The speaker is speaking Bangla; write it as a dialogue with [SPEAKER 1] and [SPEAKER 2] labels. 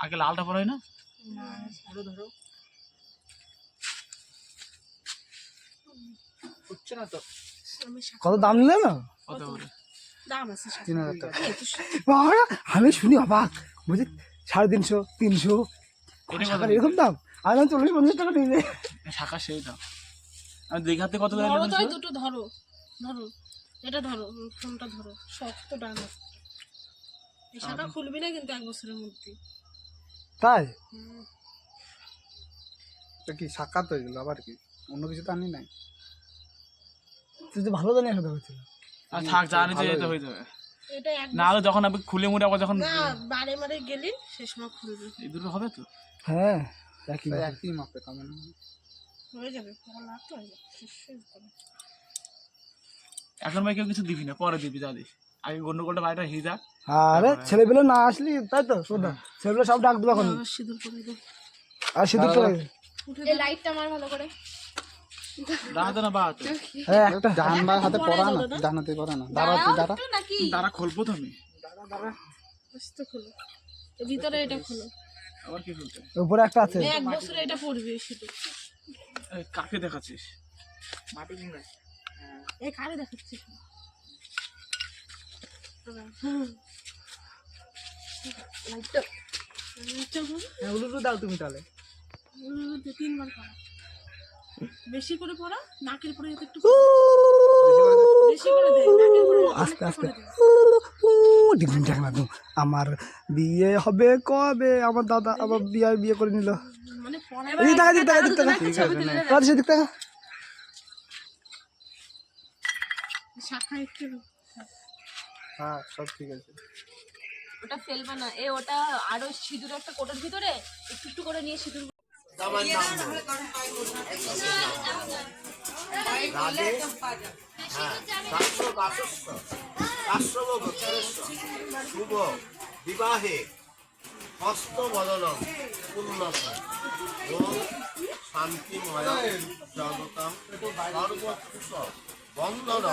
[SPEAKER 1] আগে লালটা পড়াই না
[SPEAKER 2] ধরো হচ্ছে না তো।
[SPEAKER 3] কত দাম নিলে না?
[SPEAKER 1] কত করে?
[SPEAKER 4] দাম আছে
[SPEAKER 2] 3000 টাকা।
[SPEAKER 3] বাবা, আমি শুনি অবাক, বুঝি 350, 300
[SPEAKER 1] এটা কত?
[SPEAKER 3] এরকম দাম। আর আমি 40-50 টাকা নিয়ে যাই।
[SPEAKER 1] শাখা সেই দাম। আমি দেখাতে কত দাম
[SPEAKER 4] ধরো,
[SPEAKER 1] নিয়েছো?
[SPEAKER 4] তাই দুটো ধরো ধরো, এটা ধরো, ফোনটা ধরো, শক্ত ডান আছে। এই শাখা খুলবি না কিন্তু 1 বছরের মধ্যে।
[SPEAKER 3] তাই
[SPEAKER 2] এটা কি সাক্ষাৎ হয়ে গেল আবার কি? অন্য কিছু তো আনি নাই।
[SPEAKER 3] তুই তো ভালো জানি একসাথে হয়েছিল।
[SPEAKER 1] আর থাক জানি যে এটা হয়ে যাবে।
[SPEAKER 4] এটা এক
[SPEAKER 1] না হলে যখন আমি খুলে মুড়ে আবার যখন
[SPEAKER 4] না বারে বারে গেলি সে সময় খুলবি,
[SPEAKER 1] এই দুটো হবে তো।
[SPEAKER 3] হ্যাঁ একই
[SPEAKER 2] তাই
[SPEAKER 3] ব্যাপার।
[SPEAKER 2] একই মাপে কেমন?
[SPEAKER 4] হয়ে যাবে, পড়া তো হয়ে যাবে, শেষ করে।
[SPEAKER 1] এখন ভাই কেউ কিছু দিবি না, পরে দিবি যা দিস। আগে গন্ডগোলটা বাড়িটা হিজা।
[SPEAKER 3] আরে ছেলেবেলে না আসলি তাই তো শোনা, ছেলেবেলে সব ডাক দেবো এখন।
[SPEAKER 4] আবার সিঁদুর করে দে,
[SPEAKER 3] আর সিঁদুর পরে
[SPEAKER 4] এই লাইটটা আমার ভালো করে।
[SPEAKER 1] দাঁড়াতে না বা
[SPEAKER 3] হ্যাঁ একটা
[SPEAKER 2] ডান বা হাতে পড়া না, ডান হাতে পড়া না। দাঁড়া তুই দাঁড়া।
[SPEAKER 4] একটু নাকি
[SPEAKER 1] দাঁড়া খুলবো তো আমি।
[SPEAKER 4] আস্তে খোলো, এর ভিতরে এটা খোলো।
[SPEAKER 1] আবার কি খুলতে?
[SPEAKER 3] উপরে একটা আছে।
[SPEAKER 4] এই 1 বছরে এটা পড়বি শুধু।
[SPEAKER 1] এই কাকে দেখাচ্ছিস?
[SPEAKER 4] এই কারে দেখাচ্ছিস? লাইটটা লাইটটা খোলো।
[SPEAKER 2] উলুলু দাও তুমি তাহলে।
[SPEAKER 4] 3 বার পড়া, বেশি করে পড়া, নাকের পরে একটু বেশি করে দে, নাকের পরে
[SPEAKER 3] আস্তে আস্তে ডিম টাকা লাগলো। আমার বিয়ে হবে কবে? আমার দাদা আমার বিয়ে করে নিল।
[SPEAKER 4] মানে পড়া
[SPEAKER 3] এদিক টাকা দিক টাকা দিক টাকা
[SPEAKER 2] ঠিক আছে না।
[SPEAKER 3] তাহলে সেদিক টাকা।
[SPEAKER 4] শাখা একটু
[SPEAKER 2] হ্যাঁ সব ঠিক আছে।
[SPEAKER 5] ওটা ফেলবে না, ওটা আরো সিঁদুর একটা কোটোর ভিতরে একটু একটু করে নিয়ে সিঁদুর
[SPEAKER 6] শুভ বিবাহে হস্ত বদলম উন্নত শান্তিময় জগতাম সর্বকুশ বন্ধন